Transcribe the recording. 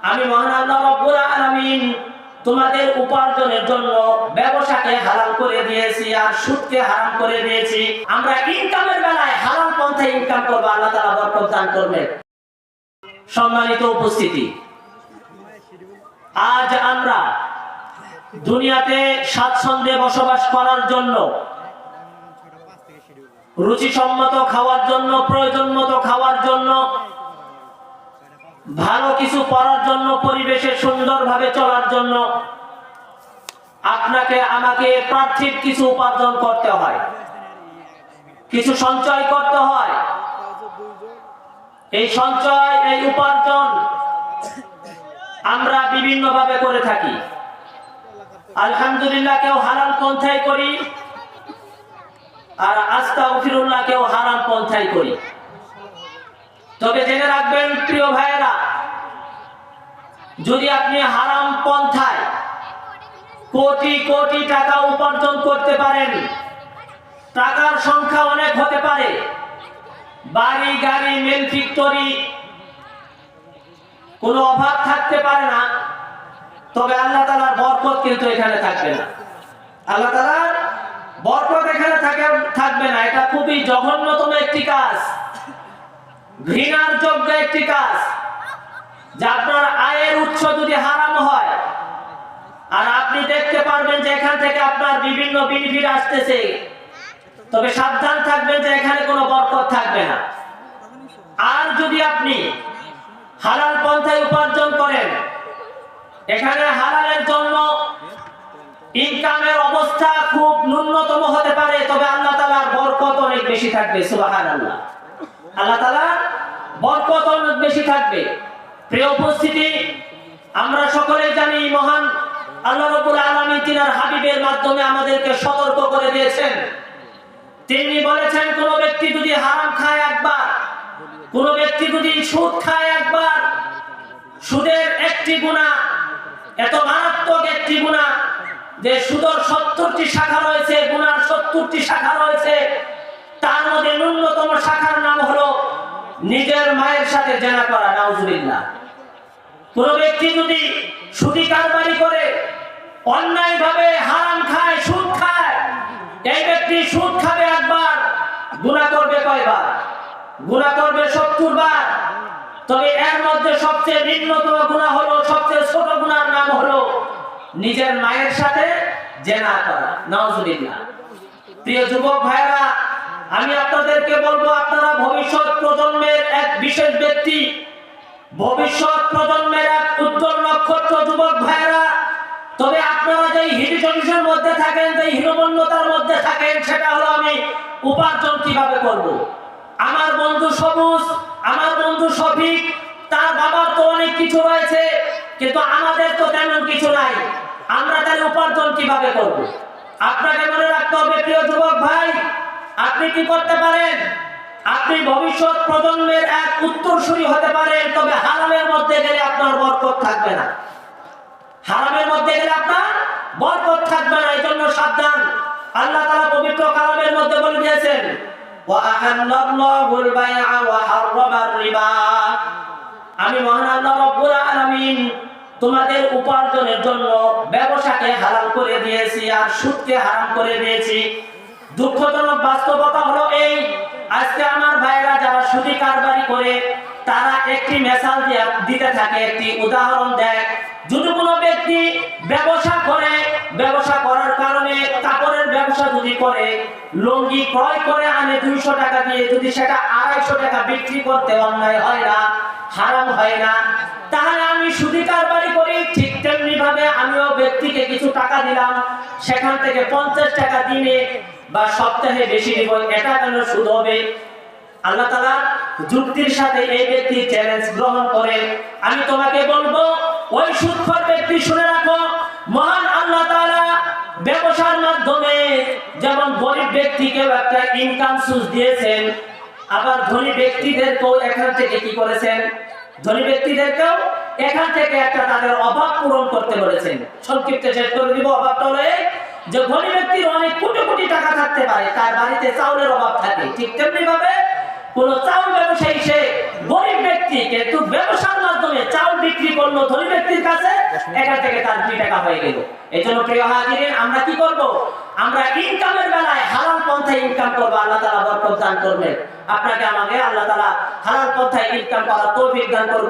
আমি মহান আল্লাহ রাব্বুল আলামিন তোমাদের উপার্জনের জন্য ব্যবসাকে হালাল করে দিয়েছি আর সুদকে হারাম করে দিয়েছি। আমরা ইনকামের বেলায় হালাল পন্থায় ইনকাম করব, আল্লাহ তাআলা বরকত দান করবেন। সম্মানিত উপস্থিতি, আজ আমরা দুনিয়াতে স্বাচ্ছন্দ্যে বসবাস করার জন্য, রুচিসম্মত খাওয়ার জন্য, প্রয়োজন মতো খাওয়ার জন্য, ভালো কিছু পড়ার জন্য, পরিবেশে সুন্দরভাবে চলার জন্য আপনাকে আমাকে পার্থিব কিছু উপার্জন করতে হয়, কিছু সঞ্চয় করতে হয়। এই সঞ্চয়, এই উপার্জন আমরা বিভিন্ন ভাবে করে থাকি। আলহামদুলিল্লাহ, কেউ হালাল পন্থায় করি, আর আস্তাগফিরুল্লাহ কেউ হারাম পন্থায় করি। তবে জেনে রাখবেন প্রিয় ভাইয়েরা, যদি আপনি হারাম পন্থায় কোটি কোটি টাকা উপার্জন করতে পারেন, টাকার সংখ্যা অনেক হতে পারে, বাড়ি গাড়ি মিল ফ্যাক্টরি, কোনো অভাব থাকতে পারে না, তবে আল্লাহ তাআলার বরকত কিন্তু এখানে থাকবে না। আল্লাহ তাআলার বরকত এখানে থাকবে না। এটা খুবই জঘন্যতম একটি কাজ, ঘৃণার যোগ্য একটি কাজ, যে আপনার আয়ের উৎস যদি হারাম হয় আর আপনি দেখতে পারবেন যে এখান থেকে আপনার বিভিন্ন বেনিফিট আসতেছে, তবে সাবধান থাকবেন যে এখানে কোনো বরকত থাকবে না। আর যদি আপনি হালাল পন্থায় উপার্জন করেন, এখানে হালালের জন্য ইনকামের অবস্থা খুব ন্যূনতম হতে পারে, তবে আল্লাহ তাআলার বরকত অনেক বেশি থাকবে। সুবহানাল্লাহ, আল্লাহ তাআলার বরকত অনেক বেশি থাকবে। প্রিয় উপস্থিতি, আমরা সকলেই জানি মহান আল্লাহ রাব্বুল আলামিন তিনার হাবিবের মাধ্যমে আমাদেরকে সতর্ক করে দিয়েছেন। তিনি বলেছেন, কোন ব্যক্তি যদি হারাম খায় একবার, কোন ব্যক্তি যদি সুদ খায় একবার, সুদের একটি গুনাহ এত মারাত্মক একটি গুনাহ যে সুদের 70টি শাখা রয়েছে, গুনার 70টি শাখা রয়েছে, তার মধ্যে ন্যূনতম শাখার নাম হলো নিজের মায়ের সাথে জিনা করা। নাউজুবিল্লাহ। কোন ব্যক্তি যদি সুদি কারবারি করে, অন্যায়ভাবে হারাম খায়, সুদ খায়, এই ব্যক্তি সুদ খাবে একবার, গুনাহ করবে কয়বার? গুনাহ করবে 70 বার। তবে এর মধ্যে সবচেয়ে নিম্নতম গুনাহ হলো, সবচেয়ে ছোট গুনার নাম হলো নিজের মায়ের সাথে জিনা করা। নাউজুবিল্লাহ। প্রিয় যুবক ভাইরা, আমি আপনাদেরকে বলবো, আপনারা ভবিষ্যৎ প্রজন্মের এক বিশেষ ব্যক্তি, ভবিষ্যৎ প্রজন্মের এক উজ্জ্বল নক্ষত্র যুবক ভাইরা। তবে আপনারা যে হিরিজনের মধ্যে থাকেন, যে হীনমন্যতার মধ্যে থাকেন, সেটা হলো আমি উপার্জন কিভাবে করব। আমার বন্ধু সবুজ, আমার বন্ধু শফিক, তার বাবার তো অনেক কিছু রয়েছে, কিন্তু আমাদের তো তেমন কিছু নাই। আমরা তাহলে উপার্জন কিভাবে করব? আপনাকে মনে রাখতে হবে প্রিয় যুবক ভাই, আপনি কি করতে পারেন? আপনি ভবিষ্যৎ প্রজন্মের এক উত্তরসূরি হতে পারেন, তবে হারামের মধ্যে গেলে আপনার বরকত থাকবে না। হারামের মধ্যে গেলে আপনার বরকত থাকবে না। এই জন্য সাবধান। আল্লাহ তাআলা পবিত্র কালামের মধ্যে বলে দিয়েছেন, ওয়া আহাল্লাল্লাহুল বাইআ ওয়া হাররামার রিবা। আমি মহান আল্লাহ রাব্বুল আলামিন তোমাদের উপার্জনের জন্য ব্যবসাকে হালাল করে দিয়েছি আর সুদকে হারাম করে দিয়েছি। দুঃখজনক বাস্তবতা হলো এই, আজকে আমার ভাইরা যারা সুদি কারবারি করে, তারা একটি মেসাল দিতে থাকে, একটি উদাহরণ দেয়। যদি কোনো ব্যক্তি ব্যবসা করে, ব্যবসা করার কারণে কাপড়ের ব্যবসা যদি করে, লুঙ্গি ক্রয় করে আনে 200 টাকা দিয়ে, যদি সেটা 250 টাকা বিক্রি করতে অন্যায় হয় না, হারাম হয় না, তাহলে আমি সুদি কারবারি করি, ঠিক তেমনি ভাবে আমিও ব্যক্তিকে কিছু টাকা দিলাম, সেখান থেকে 50 টাকা দিনে বা সপ্তাহে বেশি দিব, এটা কেন সুদ হবে? আল্লাহ তাআলা যুক্তির সাথে এই ব্যক্তি চ্যালেঞ্জ গ্রহণ করে। আমি তোমাকে বলবো, ওই সুদখোর ব্যক্তি শুনে রাখো, মহান আল্লাহ তাআলা ব্যবসার মাধ্যমে যেমন গরিব ব্যক্তিকে একটা ইনকাম সোর্স দিয়েছেন, আবার ধনী ব্যক্তিদেরকেও এখান থেকে কি করেছেন? ধনী ব্যক্তিদেরকেও এখান থেকে একটা তাদের অভাব পূরণ করতে বলেছেন। সংক্ষিপ্তে শেষ করে দিব। অভাবটা হলো যে ধনী ব্যক্তির অনেক কোটি কোটি টাকা থাকতে পারে, তার বাড়িতে চাউলের অভাব থাকে, ঠিক তেমনি ভাবে কোন চাউল ব্যবসায়ী সে গরিব ব্যক্তি কিন্তু ব্যবসার মাধ্যমে চাউল বিক্রি করলো ধনী ব্যক্তির কাছে, এখান থেকে তার 2 টাকা হয়ে গেল। এই জন্য প্রিয় হাজিরিন, আমরা কি করব? আমরা ইনকামের বেলায় হালাল পন্থায় ইনকাম করব, আল্লাহ তাআলা বরকত দান করবেন। আপনাকে আমাকে আল্লাহ তাআলা হালাল পন্থায় ইনকাম করার তৌফিক দান করুন।